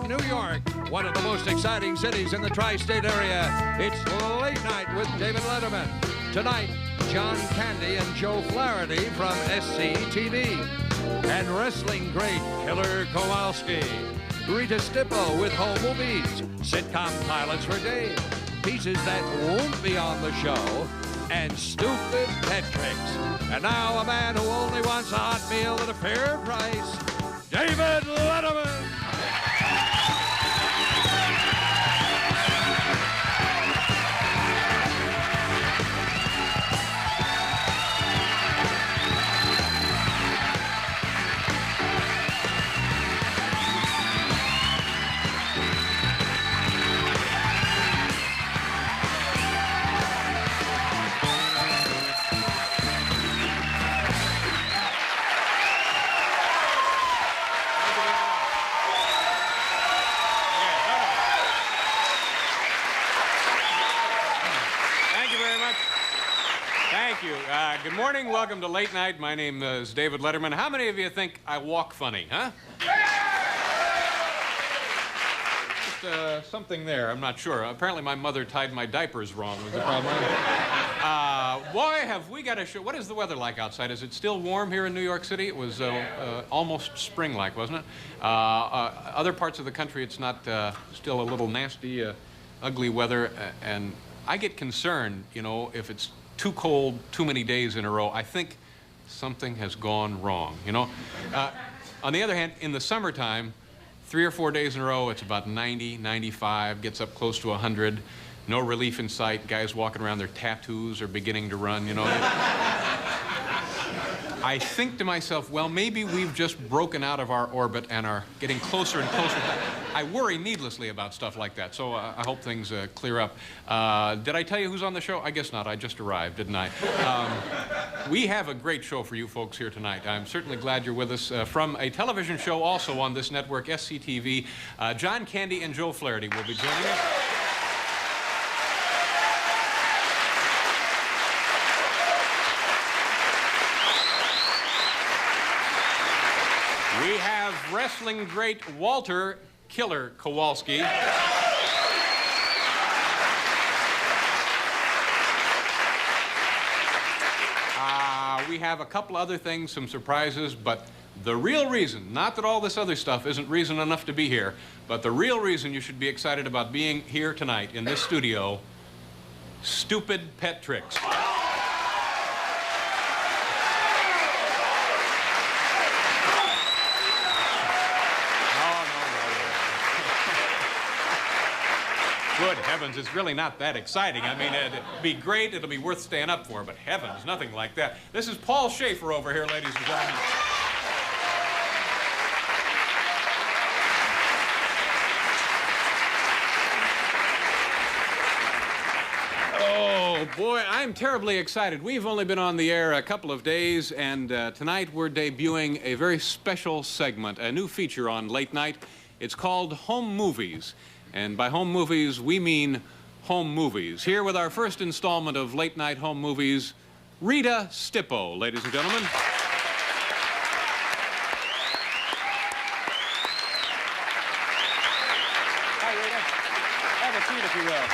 From New York, one of the most exciting cities in the tri-state area, it's Late Night with David Letterman. Tonight, John Candy and Joe Flaherty from SCTV. And wrestling great Killer Kowalski. Rita Stippo with home movies. Sitcom pilots for Dave. Pieces that won't be on the show. And stupid pet tricks. And now a man who only wants a hot meal at a fair price, David Letterman. Good morning, welcome to Late Night. My name is David Letterman. How many of you think I walk funny, huh? Just something there, I'm not sure. Apparently my mother tied my diapers wrong was the problem. Boy, have we got a show. What is the weather like outside? Is it still warm here in New York City? It was almost spring-like, wasn't it? Other parts of the country, it's not still a little nasty, ugly weather, and I get concerned, you know, if it's too cold, too many days in a row. I think something has gone wrong, you know? On the other hand, in the summertime, 3 or 4 days in a row, it's about 90, 95, gets up close to 100. No relief in sight. Guys walking around, their tattoos are beginning to run, you know? I think to myself, well, maybe we've just broken out of our orbit and are getting closer and closer. I worry needlessly about stuff like that, so I hope things clear up. Did I tell you who's on the show? I guess not. I just arrived, didn't I? We have a great show for you folks here tonight. I'm certainly glad you're with us. From a television show also on this network, SCTV, John Candy and Joe Flaherty will be joining us. We have wrestling great Walter Killer Kowalski. We have a couple other things, some surprises, but the real reason, not that all this other stuff isn't reason enough to be here, but the real reason you should be excited about being here tonight in this studio, stupid pet tricks. Good heavens, it's really not that exciting. I mean, it'll be great, it'll be worth staying up for, but heavens, nothing like that. This is Paul Schaefer over here, ladies and gentlemen. Oh, boy, I'm terribly excited. We've only been on the air a couple of days, and tonight we're debuting a very special segment, a new feature on Late Night. It's called Home Movies. And by home movies, we mean home movies. Here with our first installment of Late Night Home Movies, Rita Stippo, ladies and gentlemen. Hi, Rita. Have a seat, if you will.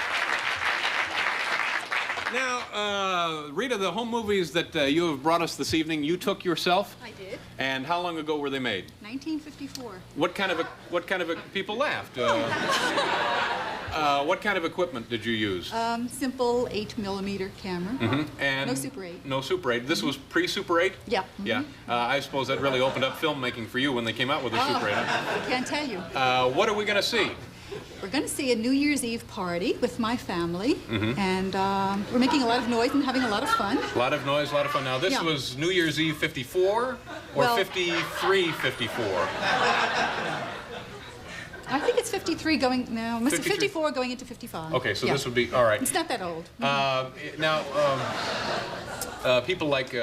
Now, Rita, the home movies that you have brought us this evening, you took yourself? I did. And how long ago were they made? 1954. What kind of people laughed? What kind of equipment did you use? Simple 8mm camera. Mm-hmm. And no Super 8. No Super 8. This was pre-Super 8? Yeah. Mm-hmm. Yeah. I suppose that really opened up filmmaking for you when they came out with the Super 8. I can't tell you. What are we going to see? We're going to see a New Year's Eve party with my family, and we're making a lot of noise and having a lot of fun. A lot of noise, a lot of fun. Now, this was New Year's Eve 54 or 53, 54? I think it's 53 going now. Must be 54 going into 55. Okay, so this would be all right. It's not that old. Now, people like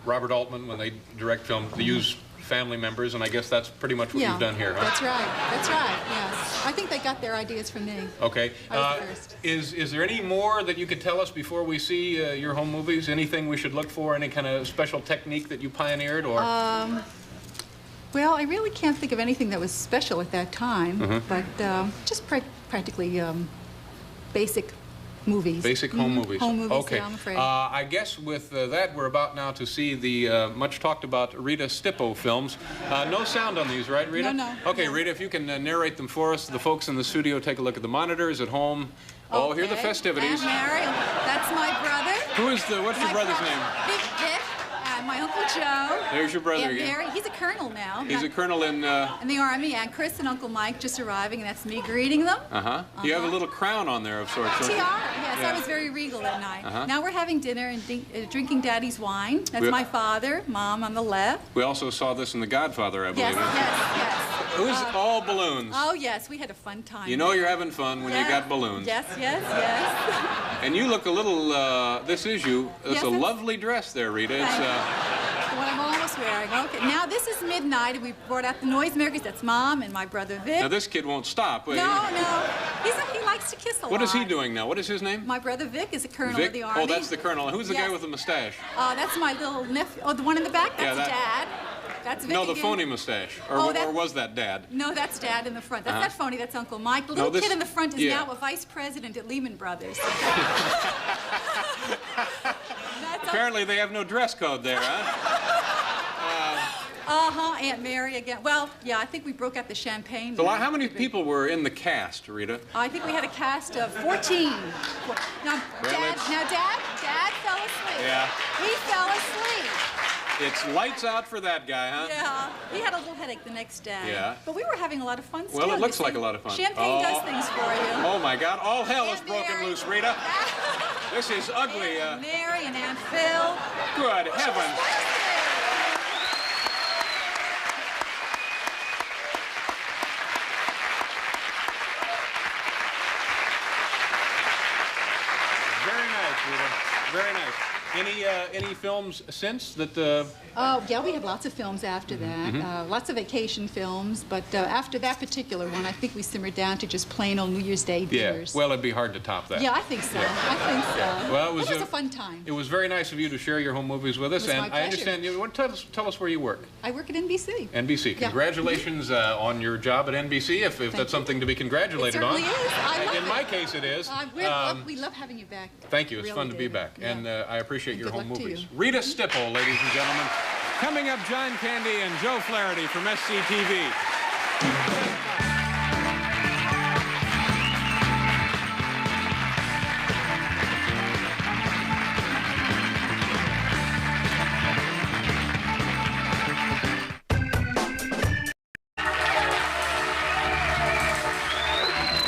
Robert Altman, when they direct film, they use family members, and I guess that's pretty much what you've done here, huh? That's right. That's right. Yes. I think they got their ideas from me. Okay. I was the first. Is there any more that you could tell us before we see your home movies? Anything we should look for? Any kind of special technique that you pioneered, or? Well, I really can't think of anything that was special at that time, but just practically basic movies. Basic home movies. Home movies, okay. yeah, I'm afraid. I guess with that, we're about now to see the much talked about Rita Stippo films. No sound on these, right, Rita? No. Okay, Rita, if you can narrate them for us. The folks in the studio take a look at the monitors at home. Oh, here are the festivities. Aunt Mary, that's my brother. What's your brother's name? Dick, and my Uncle Joe. There's your brother Aunt again. Mary, he's a colonel now. He's a colonel in... in the Army, and Chris and Uncle Mike just arriving, and that's me greeting them. You have a little crown on there of sorts. Tiara, yes, Yeah. I was very regal that night. Now we're having dinner and drinking Daddy's wine. That's my father, Mom on the left. We also saw this in The Godfather, I believe. Yes. Who's all balloons? Oh, yes, we had a fun time. You know you're having fun when you got balloons. Yes. And you look a little, this is you. It's Yes, a it's- lovely dress there, Rita. It's, What I'm almost wearing. Okay, now this is midnight, and we brought out the noisemakers. That's Mom and my brother Vic. now this kid won't stop. No. He likes to kiss a lot. What is he doing now? What is his name? My brother Vic is a colonel Vic? of the Army. Oh, that's the colonel. And who's the guy Yes. with the mustache? That's my little nephew. Oh, the one in the back? That's Yeah, Dad. That's Vic No, the again. phony mustache. Or, Oh, or was that Dad? No, that's Dad in the front. That's not phony. That's Uncle Mike. The No, little this- kid in the front is yeah. now a vice president at Lehman Brothers. Apparently they have no dress code there, huh? Aunt Mary again. Well, yeah, I think we broke out the champagne. So now. how many people were in the cast, Rita? I think we had a cast of 14. Now, Dad fell asleep. Yeah. He fell asleep. It's lights out for that guy, huh? Yeah, he had a little headache the next day. Yeah. But we were having a lot of fun still. Well, it you looks see. like a lot of fun. Champagne does things for you. Oh, my God. All hell is Aunt broken Mary. loose, Rita. This is ugly. Aunt Mary and Aunt Phil. Good heavens. Very nice, Rita. Very nice. Any films since that? Oh, yeah, we had lots of films after that. Lots of vacation films. But after that particular one, I think we simmered down to just plain old New Year's Day Yeah. dinners. Well, it'd be hard to top that. Yeah, I think so. I think so. Well, it was a fun time. It was very nice of you to share your home movies with us, It was and my I pleasure. understand you. Tell us where you work. I work at NBC. NBC. Yeah. Congratulations on your job at NBC, if that's you. something to be congratulated It on. certainly is. I love In it. my case, it is. We love having you back. Thank you. It's Really fun to be do. back, Yeah. and I appreciate your Good home luck to movies. you. Rita Stippo, ladies and gentlemen. Coming up, John Candy and Joe Flaherty from SCTV.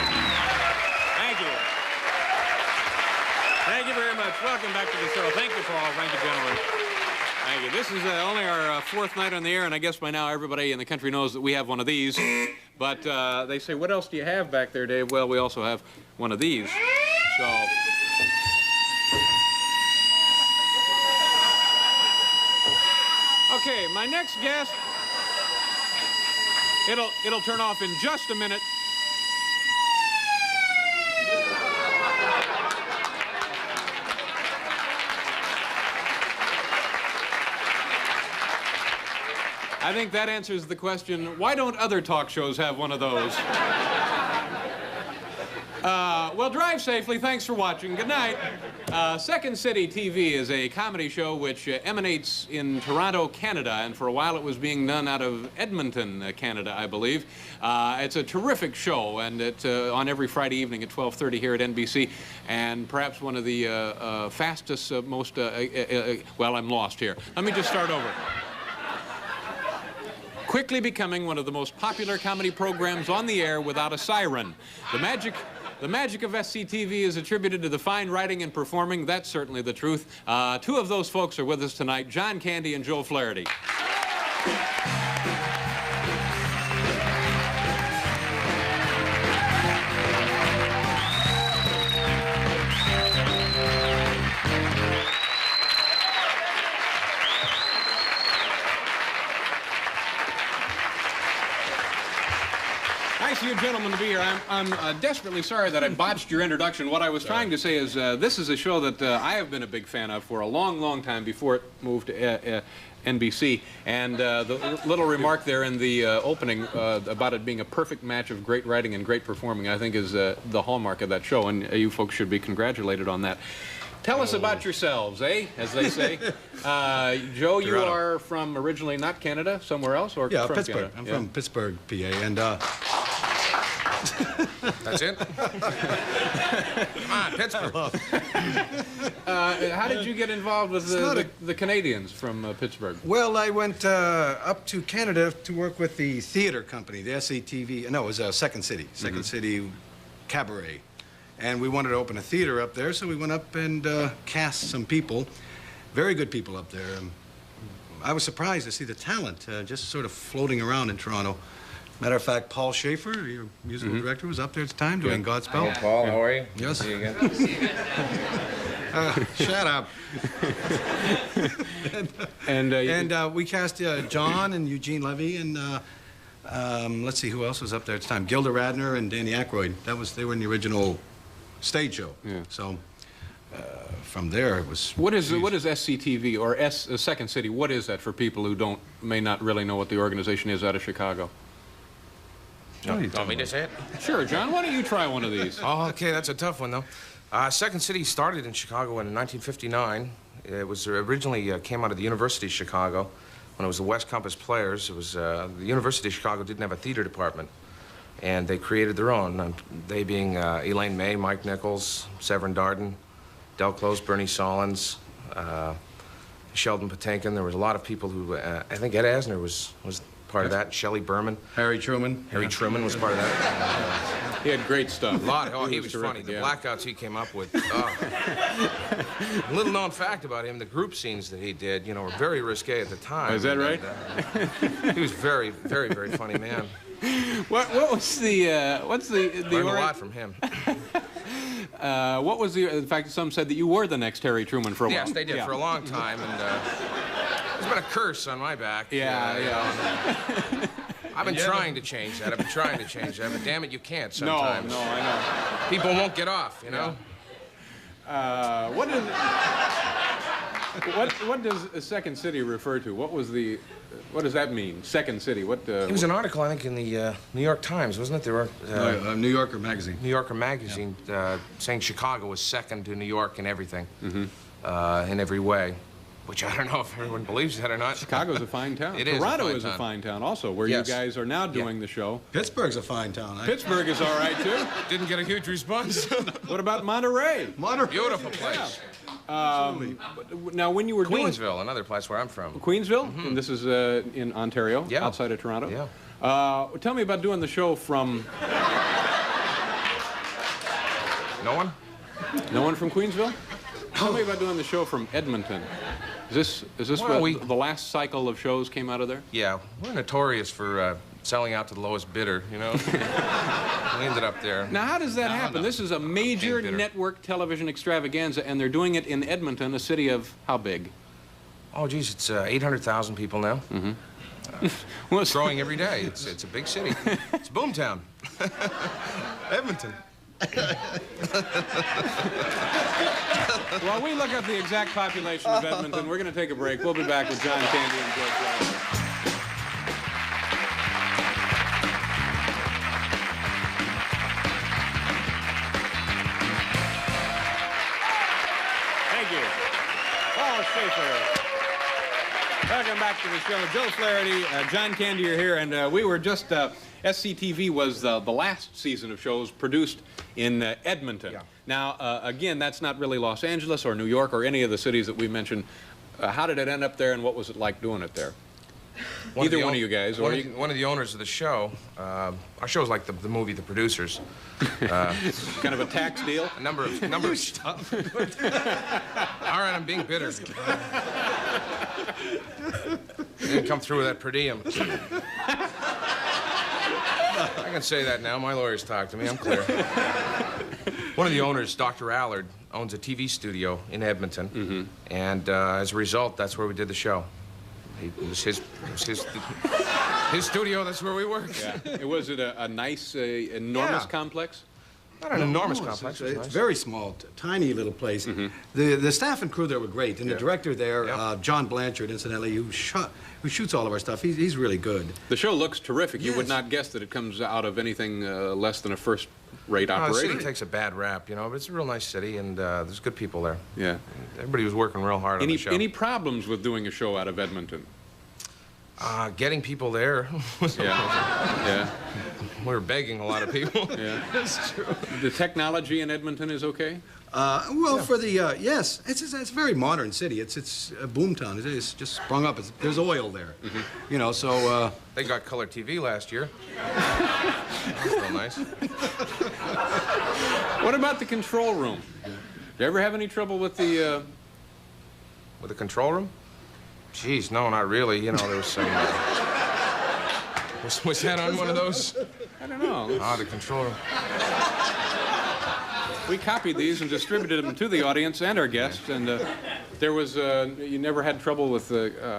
Thank you. Thank you very much. Welcome back to the show. Thank you, Paul. Thank you, gentlemen. Thank you. This is only our fourth night on the air, and I guess by now everybody in the country knows that we have one of these. But they say, what else do you have back there, Dave? Well, we also have one of these. So... Okay, my next guest, it'll turn off in just a minute. I think that answers the question, why don't other talk shows have one of those? Well, drive safely. Thanks for watching. Good night. Second City TV is a comedy show which emanates in Toronto, Canada, and for a while it was being done out of Edmonton, Canada, I believe. It's a terrific show, and it's on every Friday evening at 12:30 here at NBC, and perhaps one of the fastest, most... well, I'm lost here. Let me just start over. Quickly becoming one of the most popular comedy programs on the air without a siren. The magic of SCTV is attributed to the fine writing and performing. That's certainly the truth. Two of those folks are with us tonight, John Candy and Joe Flaherty. Nice of you gentlemen to be here. I'm desperately sorry that I botched your introduction. What I was trying to say is this is a show that I have been a big fan of for a long, long time before it moved to NBC. And the little remark there in the opening about it being a perfect match of great writing and great performing, I think is the hallmark of that show, and you folks should be congratulated on that. Tell us about yourselves, eh, as they say. Joe, you are from originally not Canada, somewhere else? Or Yeah, from Pittsburgh. Canada? I'm from Pittsburgh, PA, and... That's it? Come on, Pittsburgh. How did you get involved with the Canadians from Pittsburgh? Well, I went up to Canada to work with the theater company, the SCTV. No, it was Second City. Second City Cabaret. And we wanted to open a theater up there, so we went up and cast some people. Very good people up there. I was surprised to see the talent just sort of floating around in Toronto. Matter of fact, Paul Schaefer, your musical director, was up there at the time doing Godspell. Hi, Paul, how are you? Yes. See you again. Shut up. and we cast John and Eugene Levy and let's see who else was up there at the time. Gilda Radner and Danny Aykroyd. They were in the original stage show. Yeah. So from there it was. What is SCTV or Second City? What is that for people who may not really know what the organization is out of Chicago? Want me to say it? Sure, John. Why don't you try one of these? Oh, okay, that's a tough one, though. Second City started in Chicago in 1959. It was originally came out of the University of Chicago when it was the West Compass Players. It was the University of Chicago didn't have a theater department, and they created their own. They being Elaine May, Mike Nichols, Severin Darden, Del Close, Bernie Solins, Sheldon Patinkin. There was a lot of people who I think Ed Asner was part of that. Shelley Berman. Harry Truman. Harry Truman was part of that. He had great stuff. A lot. Oh, he was funny. The blackouts he came up with. A little known fact about him, the group scenes that he did, you know, were very risque at the time. Is that right? He was very, very, very funny man. What was what's the Learned a lot from him. What was in fact, some said that you were the next Harry Truman for a while. Yes, they did for a long time, and there's been a curse on my back. Yeah. I've been trying to change that. But damn it, you can't sometimes. No, I know. People won't get off, you know? What does Second City refer to? What does that mean? Second City. It was an article, I think, in the New York Times, wasn't it? There were New Yorker magazine. New Yorker magazine saying Chicago was second to New York in everything, in every way. Which I don't know if everyone believes that or not. Chicago's a fine town. It is. Toronto is a fine town also, where you guys are now doing the show. Pittsburgh's a fine town. Pittsburgh is all right, too. Didn't get a huge response. What about Monterey? Beautiful place. Now, when you were Queensville, another place where I'm from. Queensville? And this is in Ontario, outside of Toronto? Yeah. Tell me about doing the show from... No one? No one from Queensville? Tell me about doing the show from Edmonton. Is this Well, the last cycle of shows came out of there? Yeah, we're notorious for selling out to the lowest bidder, you know? We ended up there. Now, how does that happen? no. This is a major network television extravaganza, and they're doing it in Edmonton, a city of how big? Oh, geez, it's 800,000 people now. Well, It's growing every day. It's a big city. It's boomtown. Edmonton. While we look up the exact population of Edmonton, we're going to take a break. We'll be back with John Candy and Joe Flaherty. Thank you. Paul Schaefer. Welcome back to the show. Joe Flaherty, John Candy are here, and we were just... SCTV was the last season of shows produced in Edmonton. Yeah. Now, again, that's not really Los Angeles or New York or any of the cities that we mentioned. How did it end up there, and what was it like doing it there? Either one of you guys. One of the owners of the show, our show's like the movie The Producers. Kind of a tax deal? A number of stuff. All right, I'm being bitter. Didn't come through with that per diem. I can say that now. My lawyers talk to me. I'm clear. One of the owners, Dr. Allard, owns a TV studio in Edmonton, and as a result, that's where we did the show. It was his studio. That's where we worked. Yeah. Was it a nice, enormous complex? Not an enormous No, complex. It's nice. very small, tiny little place. The staff and crew there were great, and the director there, John Blanchard, incidentally, who shoots all of our stuff, he's really good. The show looks terrific. You would Yes. not guess that it comes out of anything less than a first-rate The operation. city takes a bad rap, you know, but it's a real nice city, and there's good people there. Yeah. Everybody was working real hard on the show. Any problems with doing a show out of Edmonton? Getting people there. Yeah. We were begging a lot of people. Yeah. That's true. The technology in Edmonton is okay? Well, for the, yes, it's a very modern city. It's a boom town. It's just sprung up. There's oil there, you know, so... They got color TV last year. That was real nice. What about the control room? Did you ever have any trouble with the... With the control room? Jeez, no, not really. You know, there was some... was that on one of those? I don't know. Ah, the control room. We copied these and distributed them to the audience and our guests, and there was... you never had trouble with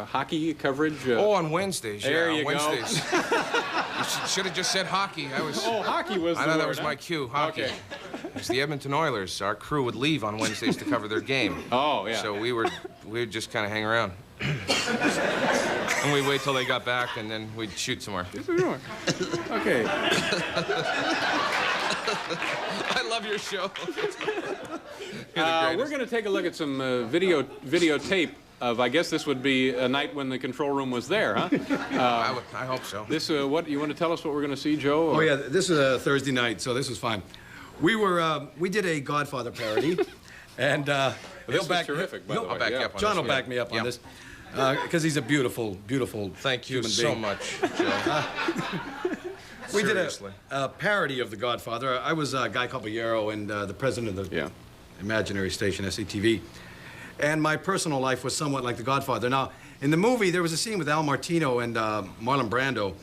hockey coverage? Oh, on Wednesdays. There yeah, you on go. Wednesdays. You should have just said hockey. Oh, hocky was the I know that word, was huh? my cue, hockey. Okay. It's the Edmonton Oilers. Our crew would leave on Wednesdays to cover their game. Oh, yeah. So we'd just kind of hang around. And we'd wait till they got back, and then we'd shoot somewhere. Okay. I love your show. We're going to take a look at some videotape of, I guess this would be a night when the control room was there, huh? I hope so. This, what, you want to tell us what we're going to see, Joe? Oh, yeah, this is a Thursday night, so this was fine. We did a Godfather parody, and This was terrific, by the way. I'll back you Yeah. up on John this. will back me up on Yep. this, because he's a beautiful, beautiful Thank you human so being. much, Joe. We did Seriously. a parody of The Godfather. I was Guy Caballero and the president of the imaginary station, SCTV. And my personal life was somewhat like The Godfather. Now, in the movie, there was a scene with Al Martino and Marlon Brando.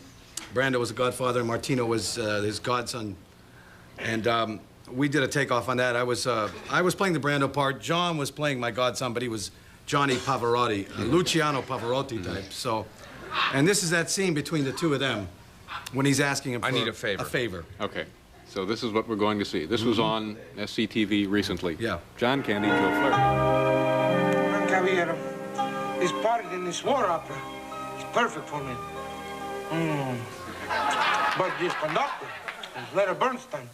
Brando was the Godfather, and Martino was his godson. And we did a takeoff on that. I was playing the Brando part. John was playing my godson, but he was Johnny Pavarotti, a Luciano Pavarotti type. So, and this is that scene between the two of them when he's asking him for I need a favor. A favor. Okay. So this is what we're going to see. This was on SCTV recently. Yeah. John Candy, Joe Flaherty. Caballero, this part in this war opera is perfect for me. But this conductor, this Leonard Bernstein,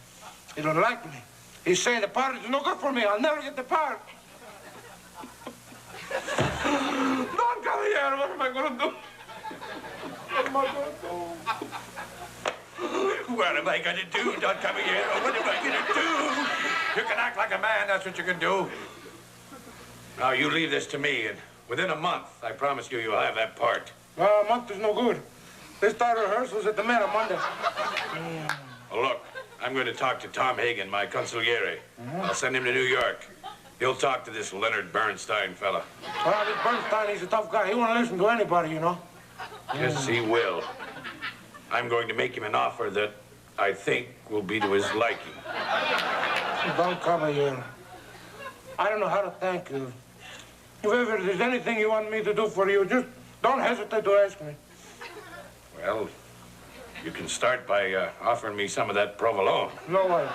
he don't like me. He's saying the part is no good for me. I'll never get the part. Don Caballero, what am I going to do? What am I going to do? What am I going to do, Don Caballero? What am I going to do? You can act like a man, that's what you can do. Now, you leave this to me, and within a month, I promise you, you'll have that part. A month is no good. They start rehearsals at the Met on Monday. Well, look, I'm going to talk to Tom Hagen, my consigliere. I'll send him to New York. He'll talk to this Leonard Bernstein fella. This Bernstein, he's a tough guy. He won't listen to anybody, you know. Yes, he will. I'm going to make him an offer that I think will be to his liking. Don Caballero, I don't know how to thank you. If ever there's anything you want me to do for you, just don't hesitate to ask me. Well, you can start by offering me some of that provolone. No way.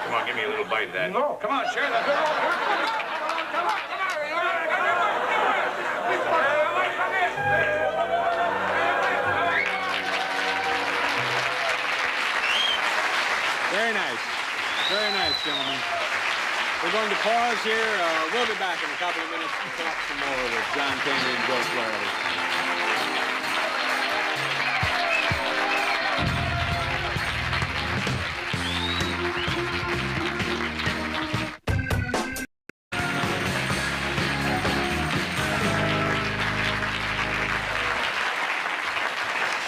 Come on, give me a little bite of that. No. Come on, share that. Very nice. Very nice, gentlemen. We're going to pause here. We'll be back in a couple of minutes to talk some more with John Candy and Joe Flaherty.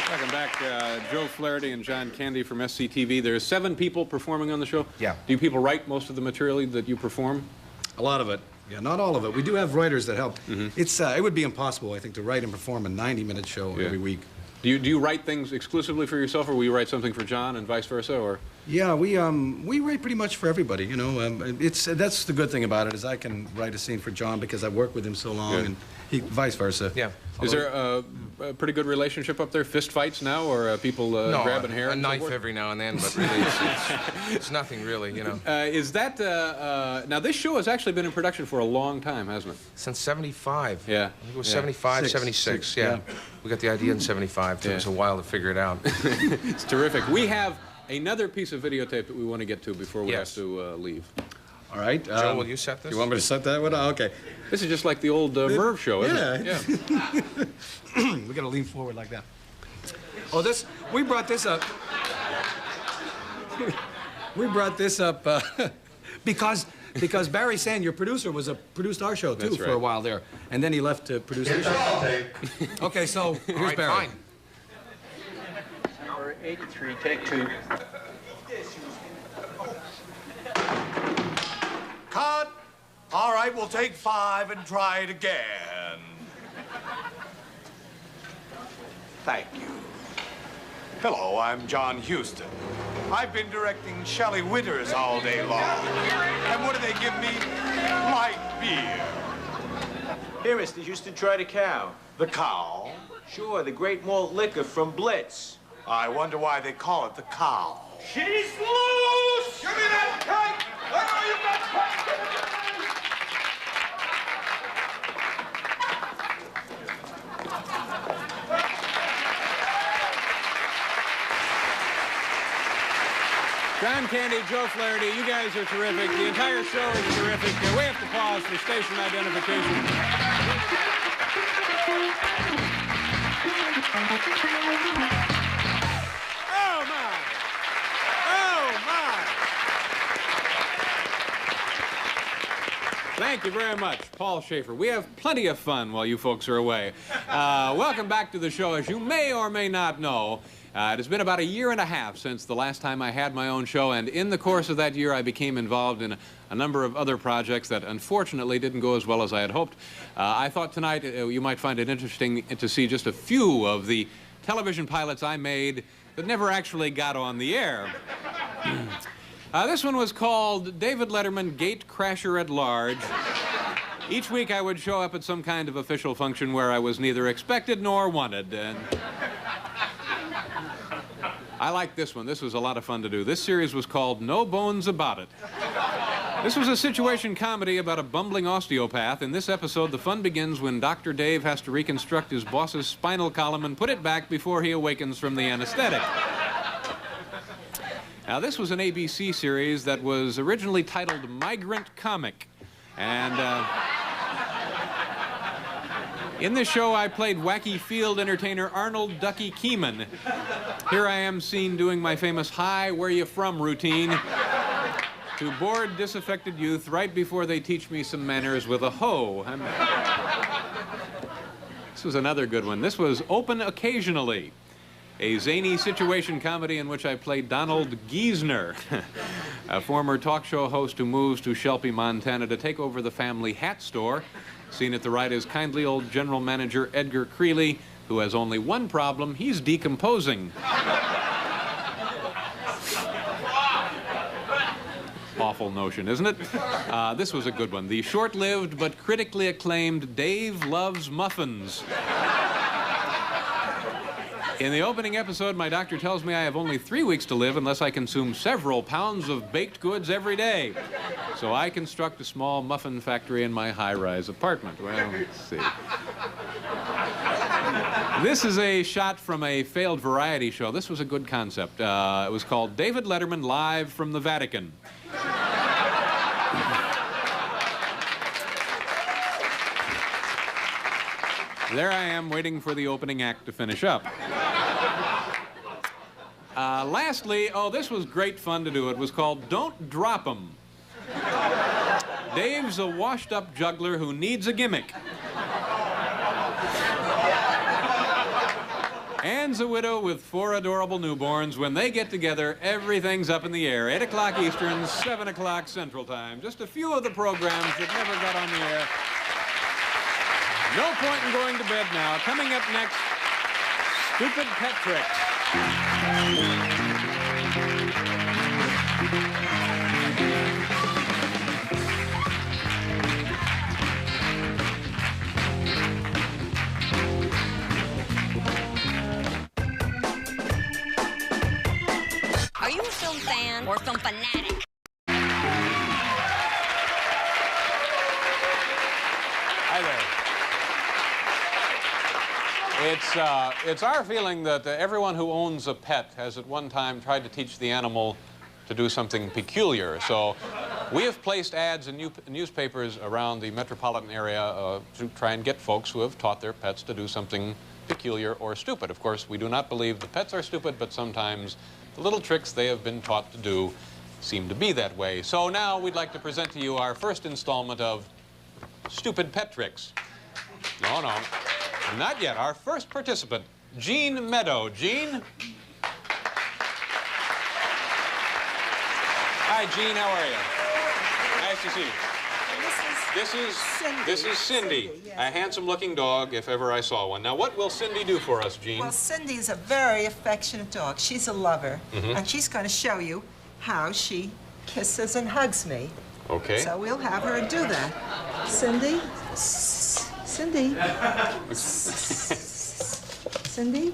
Welcome back, Joe Flaherty and John Candy from SCTV. There's 7 people performing on the show. Yeah. Do you people write most of the material that you perform? A lot of it. Yeah, not all of it. We do have writers that help. It's it would be impossible, I think, to write and perform a 90-minute show every week. Do you write things exclusively for yourself, or will you write something for John and vice versa, or? Yeah, we write pretty much for everybody, you know. That's the good thing about it, is I can write a scene for John because I've worked with him so long, and he vice versa. Yeah. Is there a pretty good relationship up there? Fist fights now, or people grabbing hair? A and so knife forth? every now and then, but really, it's nothing really, you know. Is that now? This show has actually been in production for a long time, hasn't it? Since '75. Yeah. I think it was 75, 76. Yeah. We got the idea in '75. Took us a while to figure it out. It's terrific. We have another piece of videotape that we want to get to before we have to leave. All right. Joe, will you set this? You want me to set that one? Oh, okay. This is just like the old Merv show, isn't it? Yeah. We got to lean forward like that. Oh, we brought this up. We brought this up because Barry Sand, your producer, produced our show too for a while there, and then he left to produce this show. Okay, so here's Barry. Fine. Number 83, take 2. Cut. All right, we'll take 5 and try it again. Thank you. Hello, I'm John Huston. I've been directing Shelley Winters all day long. And what do they give me? Light beer. Here, Mr. Houston, try the cow. The cow? Sure, the great malt liquor from Blitz. I wonder why they call it the cow. She's loose! Give me that kite! I know you got the kite! John Candy, Joe Flaherty, you guys are terrific. The entire show is terrific. We have to pause for station identification. Oh, my! Oh, my! Thank you very much, Paul Schaefer. We have plenty of fun while you folks are away. Welcome back to the show. As you may or may not know, it has been about 1.5 years since the last time I had my own show, and in the course of that year I became involved in a number of other projects that unfortunately didn't go as well as I had hoped. I thought tonight you might find it interesting to see just a few of the television pilots I made that never actually got on the air. This one was called David Letterman, Gate Crasher at Large. Each week I would show up at some kind of official function where I was neither expected nor wanted. And I liked this one. This was a lot of fun to do. This series was called No Bones About It. This was a situation comedy about a bumbling osteopath. In this episode, the fun begins when Dr. Dave has to reconstruct his boss's spinal column and put it back before he awakens from the anesthetic. Now, this was an ABC series that was originally titled Migrant Comic. And in this show, I played wacky field entertainer Arnold Ducky Keeman. Here I am seen doing my famous "Hi, where you from" routine to bored, disaffected youth right before they teach me some manners with a hoe. This was another good one. This was Open Occasionally, a zany situation comedy in which I played Donald Giesner, a former talk show host who moves to Shelby, Montana to take over the family hat store. Seen at the right is kindly old general manager Edgar Creeley, who has only one problem: he's decomposing. Awful notion, isn't it? This was a good one. The short-lived but critically acclaimed Dave Loves Muffins. In the opening episode, my doctor tells me I have only 3 weeks to live unless I consume several pounds of baked goods every day. So I construct a small muffin factory in my high-rise apartment. Well, let's see. This is a shot from a failed variety show. This was a good concept. It was called David Letterman Live from the Vatican. There I am waiting for the opening act to finish up. Lastly, this was great fun to do. It was called Don't Drop 'Em. Dave's a washed-up juggler who needs a gimmick. Anne's a widow with 4 adorable newborns. When they get together, everything's up in the air. 8 o'clock Eastern, 7 o'clock Central Time. Just a few of the programs that never got on the air. No point in going to bed now. Coming up next, Stupid Pet Tricks. Are you a film fan or film fanatic? Hi there. It's our feeling that everyone who owns a pet has at one time tried to teach the animal to do something peculiar. So we have placed ads in newspapers around the metropolitan area to try and get folks who have taught their pets to do something peculiar or stupid. Of course, we do not believe the pets are stupid, but sometimes the little tricks they have been taught to do seem to be that way. So now we'd like to present to you our first installment of Stupid Pet Tricks. No, not yet. Our first participant, Jean Meadow. Jean? Hi, Jean. How are you? Nice to see you. This is Cindy, yes. a handsome-looking dog, if ever I saw one. Now, what will Cindy do for us, Jean? Well, Cindy's a very affectionate dog. She's a lover, and she's going to show you how she kisses and hugs me. Okay. So we'll have her do that. Cindy? Cindy? Cindy?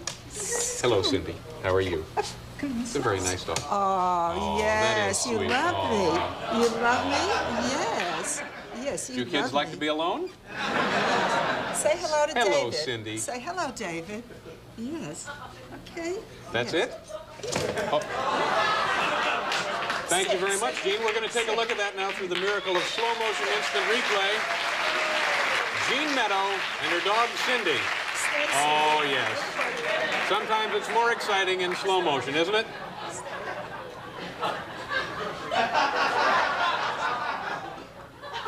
Hello, Cindy. How are you? It's a very nice dog. Oh, yes. that is You sweet. love Aw. me. You love me? Yes. Yes, you Do kids love like me. to be alone? Say hello to David. Hello, Cindy. Say hello, David. Yes. Okay. That's Yes. it? Oh. Thank you very much, Jean. We're going to take a look at that now through the miracle of slow-motion instant replay. Jean Meadow and her dog, Cindy. Oh, yes. Sometimes it's more exciting in slow motion, isn't it?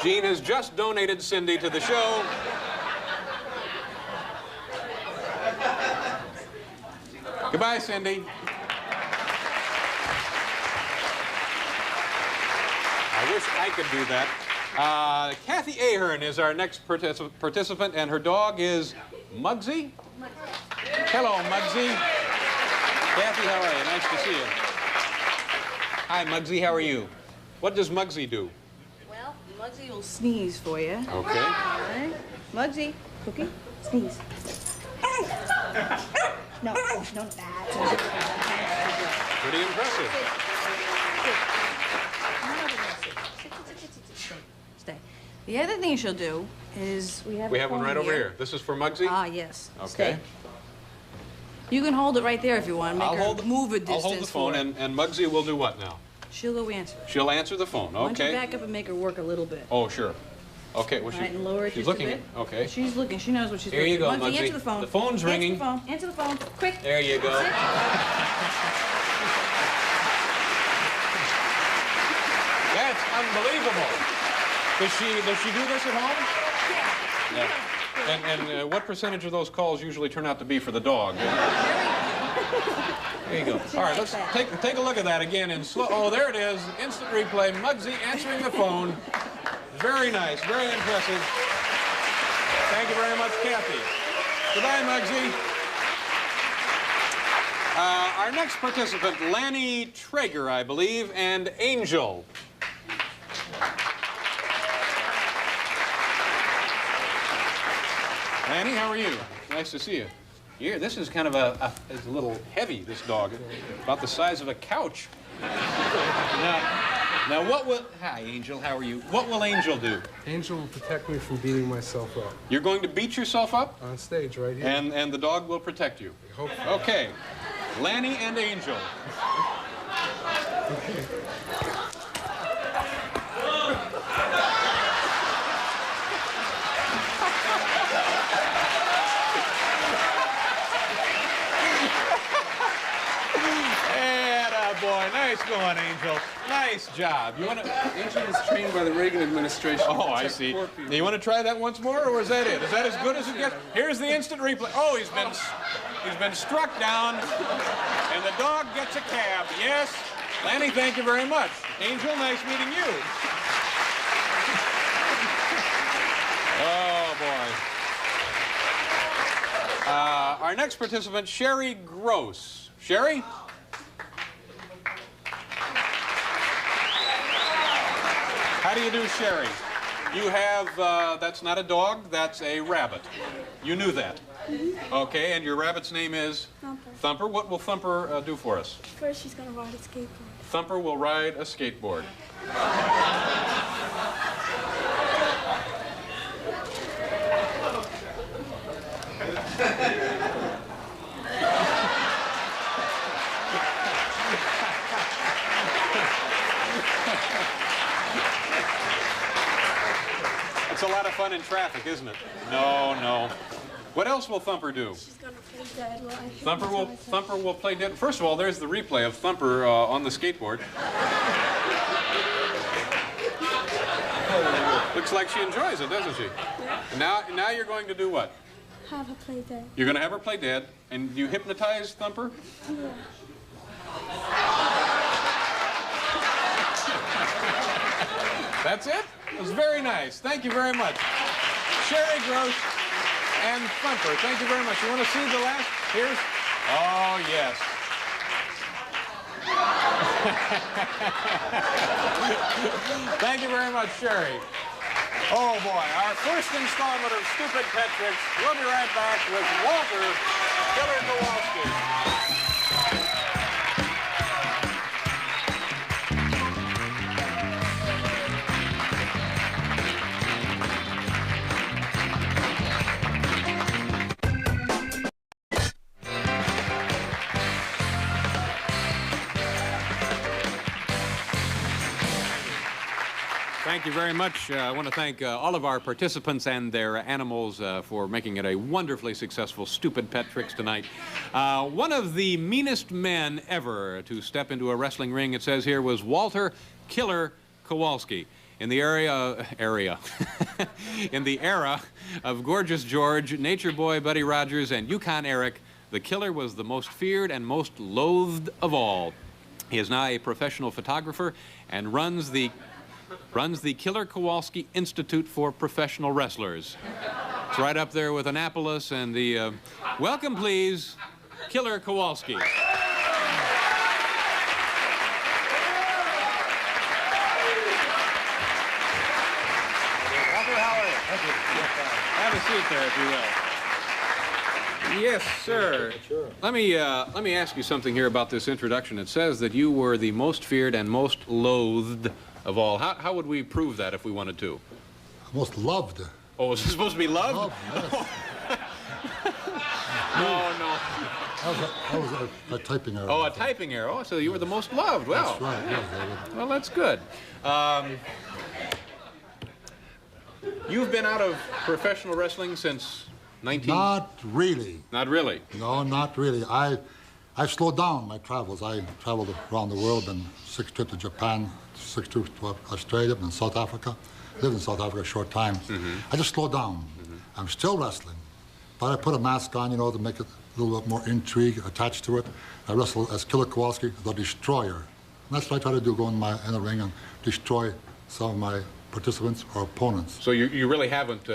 Jean has just donated Cindy to the show. Goodbye, Cindy. I wish I could do that. Kathy Ahern is our next participant, and her dog is Muggsy. Hello, Muggsy. Kathy, how are you? Nice to see you. Hi, Muggsy. How are you? What does Muggsy do? Well, Muggsy will sneeze for you. Okay. All right. Muggsy, Cookie, sneeze. No, that's Pretty impressive. Stay. The other thing she'll do is we have one right over here. This is for Muggsy? Ah, yes. Okay. Stay. You can hold it right there if you want. Make her move a distance. I'll hold the phone, for it. and Muggsy will do what now? She'll go answer. She'll answer the phone. Why don't you Okay. back up and make her work a little bit? Oh, sure. Okay. Well, All right, and lower it she's just a looking. bit. Okay. She's looking. She knows what she's Here looking. you go, Muggsy, Muggsy. answer the phone. The phone's ringing. Answer the phone. Answer the phone. Quick. There you go. Sit. That's unbelievable. Does she do this at home? Yeah. And what percentage of those calls usually turn out to be for the dog? There you go. All right, let's take a look at that again in slow. Oh, there it is. Instant replay. Muggsy answering the phone. Very nice. Very impressive. Thank you very much, Kathy. Goodbye, Muggsy. Our next participant, Lanny Traeger, I believe, and Angel. Lanny, how are you? Nice to see you. Yeah, this is kind of it's a little heavy, this dog. About the size of a couch. Now what will... Hi, Angel, how are you? What will Angel do? Angel will protect me from beating myself up. You're going to beat yourself up? On stage, right here. And the dog will protect you? Hopefully. Okay. Lanny and Angel. Okay. Boy, nice going, Angel. Nice job. You want to? Angel was trained by the Reagan administration. Oh, I see. You want to try that once more, or is that it? Is that as good as it gets? Here's the instant replay. Oh, he's been struck down, and the dog gets a cab. Yes, Lanny, thank you very much. Angel, nice meeting you. Oh boy. Our next participant, Sherry Gross. Sherry. How do you do, Sherry? You have, that's not a dog, that's a rabbit. You knew that. Okay, and your rabbit's name is? Thumper. Thumper. What will Thumper do for us? First, she's gonna ride a skateboard. Thumper will ride a skateboard. It's a lot of fun in traffic, isn't it? No, no. What else will Thumper do? She's gonna play dead while I Thumper will play dead. First of all, there's the replay of Thumper on the skateboard. Looks like she enjoys it, doesn't she? Yeah. Now you're going to do what? Have her play dead. You're going to have her play dead, and you hypnotize Thumper? Yeah. That's it? It was very nice. Thank you very much. Sherry Gross and Thumper. Thank you very much. You want to see the last? Here's. Oh, yes. Thank you very much, Sherry. Oh, boy. Our first installment of Stupid Pet Tricks. We'll be right back with Walter Killer Kowalski. Thank you very much. I want to thank all of our participants and their animals for making it a wonderfully successful Stupid Pet Tricks tonight. One of the meanest men ever to step into a wrestling ring, it says here, was Walter Killer Kowalski. In the in the era of Gorgeous George, Nature Boy Buddy Rogers, and Yukon Eric, the Killer was the most feared and most loathed of all. He is now a professional photographer and runs the Killer Kowalski Institute for Professional Wrestlers. It's right up there with Annapolis and the... welcome, please, Killer Kowalski. Have a seat there, if you will. Yes, sir. Sure. Let me ask you something here about this introduction. It says that you were the most feared and most loathed of all. How would we prove that if we wanted to? Most loved. Oh, is it supposed to be loved? Loved, yes. No. That was a typing error. Oh, a typing error. Oh, so you were the most loved. Well, that's right. Yeah, David. Well, that's good. You've been out of professional wrestling since 19... Not really. Not really? No, not really. I've slowed down my travels. I traveled around the world, been 6 trips to Japan, 6 trips to Australia, and South Africa. Lived in South Africa a short time. Mm-hmm. I just slowed down. Mm-hmm. I'm still wrestling, but I put a mask on, you know, to make it a little bit more intrigue attached to it. I wrestle as Killer Kowalski, the Destroyer. And that's what I try to do, go in the ring and destroy some of my participants or opponents. So you really haven't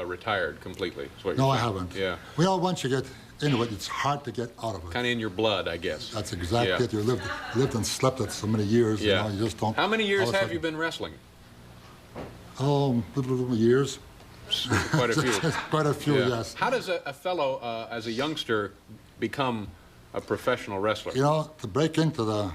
retired completely? Is what you're No, I saying. haven't. Yeah. Well, once you get into it, it's hard to get out of it. Kind of in your blood, I guess. That's exactly it. You lived and slept it so many years. Yeah. You know, you just don't. How many years have you been wrestling? Oh, years. Quite a few. Quite a few, yes. How does a fellow, as a youngster, become a professional wrestler? You know, to break into the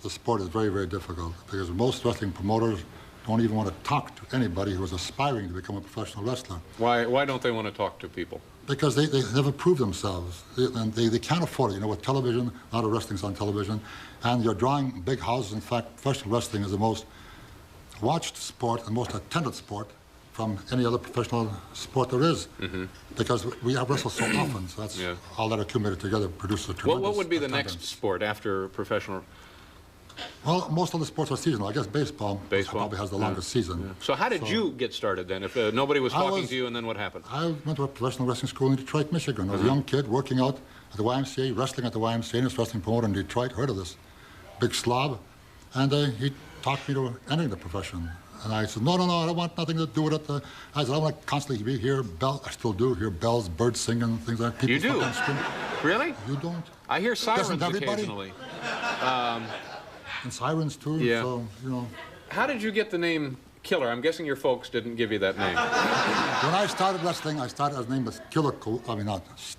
sport is very, very difficult because most wrestling promoters don't even want to talk to anybody who is aspiring to become a professional wrestler. Why don't they want to talk to people? Because they never prove themselves. They can't afford it. You know, with television, a lot of wrestling's on television, and you're drawing big houses. In fact, professional wrestling is the most watched sport and most attended sport from any other professional sport there is. Mm-hmm. Because we have wrestled so often, so that's all that accumulated together produces a tremendous What would be the attendance. next sport after professional? Well, most of the sports are seasonal. I guess baseball probably has the longest season. Yeah. So how did you get started then? If nobody was talking to you, and then what happened? I went to a professional wrestling school in Detroit, Michigan. I was a young kid working out at the YMCA, wrestling at the YMCA, and this wrestling promoter in Detroit heard of this big slob, and he talked me to entering the profession. And I said, no, I don't want nothing to do with it. I said, I want to constantly be here, I still do, hear bells, birds singing, things like that. People You do? Really? You don't? I hear sirens Doesn't everybody? occasionally. And sirens too, Yeah. so, you know. How did you get the name Killer. I'm guessing your folks didn't give you that name. When I started wrestling, I started as name as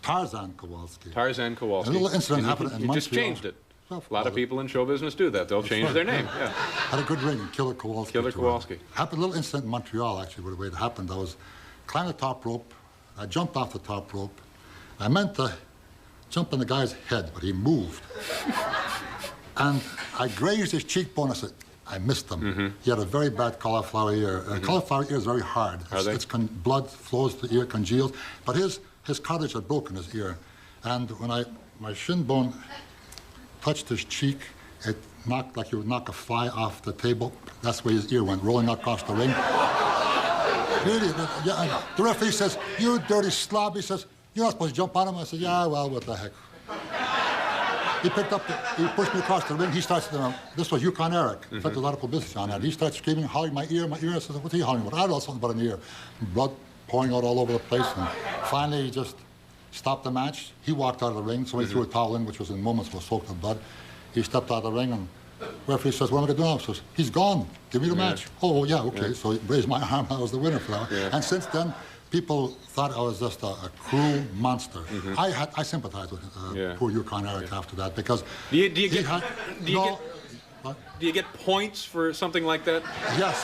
Tarzan Kowalski. Tarzan Kowalski. A little incident happened in Montreal. You just changed it. A lot of people in show business do that. They'll change their name. Yeah. Had a good ring, Killer Kowalski. Killer Kowalski. Happened a little incident in Montreal, actually, where the way it happened. I was climbing the top rope. I jumped off the top rope. I meant to jump on the guy's head, but he moved. And I grazed his cheekbone. I said, I missed him. He had a very bad cauliflower ear. Cauliflower ear is very hard. Blood flows to the ear, congeals. But his cartilage had broken his ear. And when my shin bone touched his cheek, it knocked like you would knock a fly off the table. That's where his ear went, rolling across the ring. Really, the referee says, you dirty slob. He says, you're not supposed to jump on him. I said, yeah, well, what the heck. He pushed me across the ring. He starts, this was Yukon Eric. In fact, there's a lot of publicity on that. He starts screaming, hollering, my ear, my ear. I said, what's he hollering about? I don't know, something about an ear. Blood pouring out all over the place. And finally, he just stopped the match. He walked out of the ring. Somebody threw a towel in, which was in moments was soaked in blood. He stepped out of the ring, and the referee says, what am I going to do now? He says, he's gone. Give me the match. Oh, yeah, okay. Yeah. So he raised my arm. I was the winner for that. Yeah. And since then, people thought I was just a cruel monster. I sympathized with poor Yukon Eric after that because do you get points for something like that? Yes.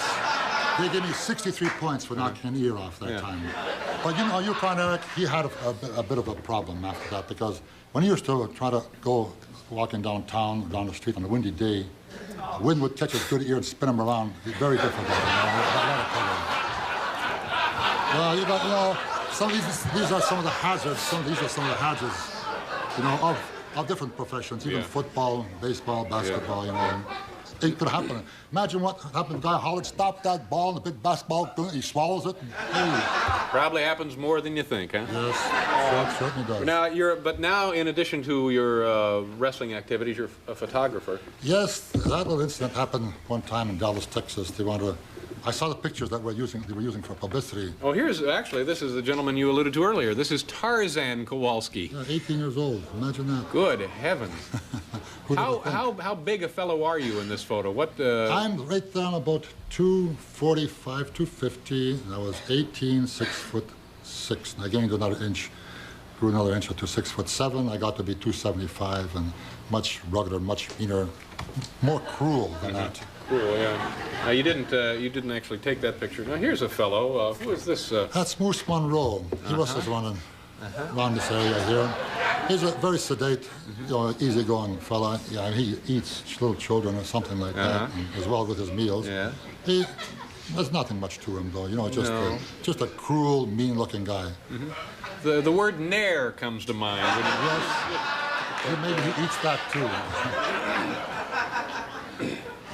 They gave me 63 points for knocking an ear off that time. But you know, Yukon Eric, he had a bit of a problem after that because when he used to try to go walking downtown, down the street on a windy day, the wind would catch his good ear and spin him around. Very difficult. Well, these are some of the hazards. These are some of the hazards, of different professions, even football, baseball, basketball, It could happen. Imagine what happened. The guy hollered, stop that ball, and the big basketball, he swallows it. Probably happens more than you think, huh? Yes, it certainly does. But now, in addition to your wrestling activities, you're a photographer. Yes, that little incident happened one time in Dallas, Texas. I saw the pictures that they were using for publicity. Oh, this is the gentleman you alluded to earlier. This is Tarzan Kowalski. Yeah, 18 years old. Imagine that. Good heavens. How big a fellow are you in this photo? I'm right down about 245, 250. And I was 18, 6'6". And I gained another inch, grew another inch to 6'7". I got to be 275 and much ruggeder, much meaner, more cruel than that. Cool, yeah. Now you didn't actually take that picture. Now here's a fellow. Who is this? That's Moose Monroe. He was just running around this area here. He's a very sedate, easygoing fella. Yeah, he eats little children or something like that, as well with his meals. Yeah. There's nothing much to him though. Just a cruel, mean-looking guy. The word nair comes to mind. Yes. Maybe he eats that too.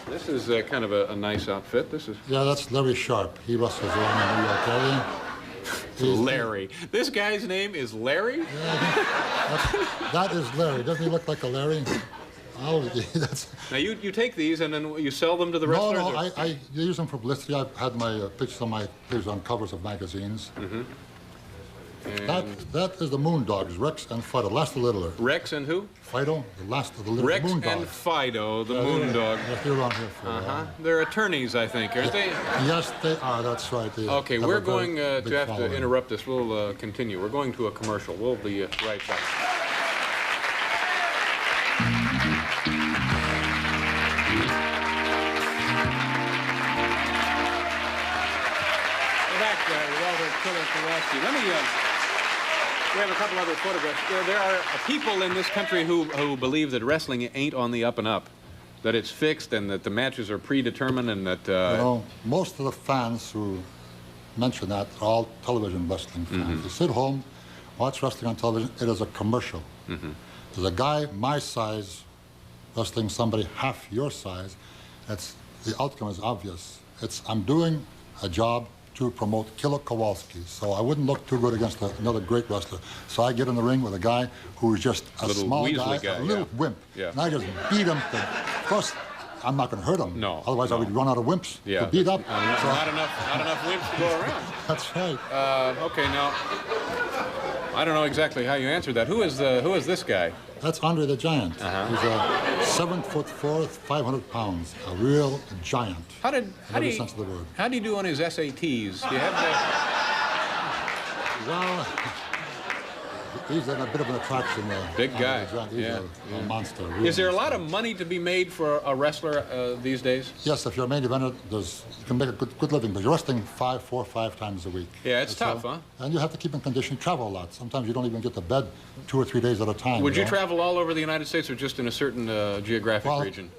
This is kind of a nice outfit. Yeah, that's Larry Sharp. He wrestles around in New York area. Larry. This guy's name is Larry? Yeah, that is Larry. Doesn't he look like a Larry? Now you take these and then you sell them to the wrestlers? No, I use them for publicity. I've had my pictures on covers of magazines. That is the Moondogs, Rex and Fido, last of the littler. Rex and who? Fido, the last of the little Moondogs. Rex and Fido, the Moondogs. They're around here for a while. They're attorneys, I think, aren't they? Yes, they are. That's right. Okay, we're going to have to interrupt this. We'll continue. We're going to a commercial. We'll be right back. We're back with Walter Killer Kowalski. We have a couple other photographs. There are people in this country who believe that wrestling ain't on the up and up, that it's fixed and that the matches are predetermined and that... most of the fans who mention that are all television wrestling fans. You sit home, watch wrestling on television, it is a commercial. There's a guy my size wrestling somebody half your size. The outcome is obvious. I'm doing a job to promote Killer Kowalski, so I wouldn't look too good against another great wrestler. So I get in the ring with a guy who's just a small guy, a little wimp, and I just beat him. Of course, I'm not going to hurt him. No. Otherwise, I would run out of wimps to beat up. Not enough wimps to go around. That's right. Okay, now I don't know exactly how you answered that. Who is this guy? That's Andre the Giant. Uh-huh. He's a 7'4", 500 pounds, a real giant. In every sense of the word. How do you do on his SATs? Do you have Well, he's a bit of an attraction. Big guy. He's a monster. Really. Is there a lot of money to be made for a wrestler these days? Yes, if you're a main eventer, you can make a good living, but you're wrestling 4 or 5 times a week. Yeah, it's tough, huh? And you have to keep in condition, travel a lot. Sometimes you don't even get to bed 2 or 3 days at a time. Would you travel all over the United States or just in a certain geographic region?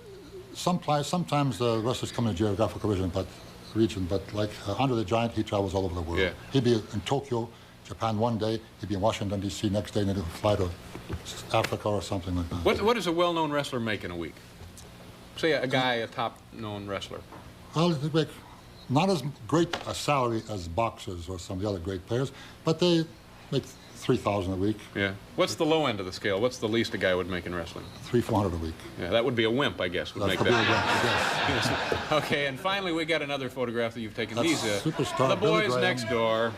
Sometimes the wrestlers come in a geographical region, but like Andre the Giant, he travels all over the world. Yeah. He'd be in Tokyo, Japan one day, he'd be in Washington, D.C. next day, and then he'd fly to Africa or something like that. What does a well-known wrestler make in a week? Say a guy, a top-known wrestler. Well, they make not as great a salary as boxers or some of the other great players, but they make $3,000 a week. Yeah. What's the low end of the scale? What's the least a guy would make in wrestling? $300-400 a week. Yeah, that would be a wimp, I guess, would make that. Yes. Okay, and finally, we got another photograph that you've taken. That's These superstar the boys Billy Graham. next door.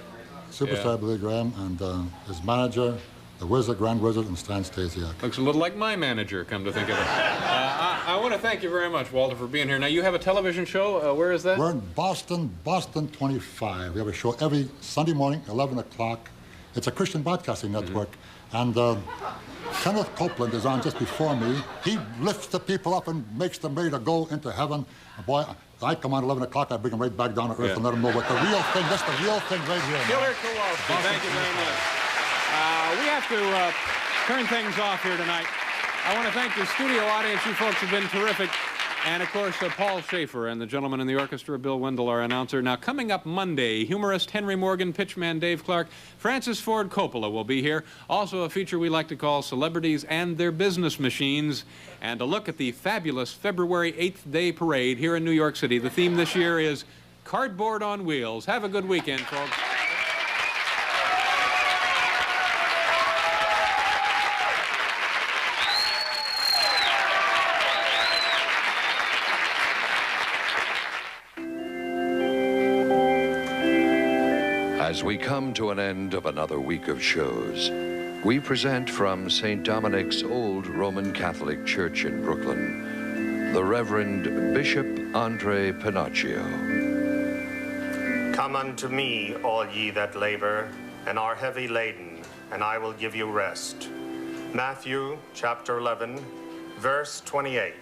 Superstar Billy Graham and his manager, the Wizard, Grand Wizard, and Stan Stasiak. Looks a little like my manager, come to think of it. I want to thank you very much, Walter, for being here. Now, you have a television show. Where is that? We're in Boston 25. We have a show every Sunday morning, 11 o'clock. It's a Christian broadcasting network. And Kenneth Copeland is on just before me. He lifts the people up and makes them ready to go into heaven. Boy, I come on 11 o'clock, I bring them right back down to earth and let them know what the real thing, that's the real thing right here. Killer Kowalski, thank you very much. We have to turn things off here tonight. I want to thank the studio audience. You folks have been terrific. And, of course, Paul Schaefer and the gentleman in the orchestra, Bill Wendell, our announcer. Now, coming up Monday, humorist Henry Morgan, pitchman Dave Clark, Francis Ford Coppola will be here. Also a feature we like to call Celebrities and Their Business Machines. And a look at the fabulous February 8th Day Parade here in New York City. The theme this year is Cardboard on Wheels. Have a good weekend, folks. As we come to an end of another week of shows, we present from St. Dominic's Old Roman Catholic Church in Brooklyn, the Reverend Bishop Andre Pinocchio. Come unto me, all ye that labor and are heavy laden, and I will give you rest. Matthew chapter 11, verse 28.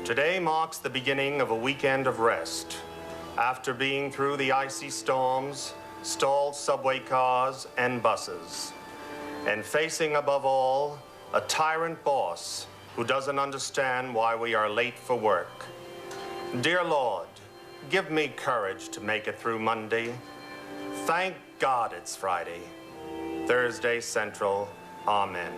Today marks the beginning of a weekend of rest. After being through the icy storms, stalled subway cars and buses, and facing above all a tyrant boss who doesn't understand why we are late for work. Dear Lord, give me courage to make it through Monday. Thank God it's Friday. Thursday Central. Amen.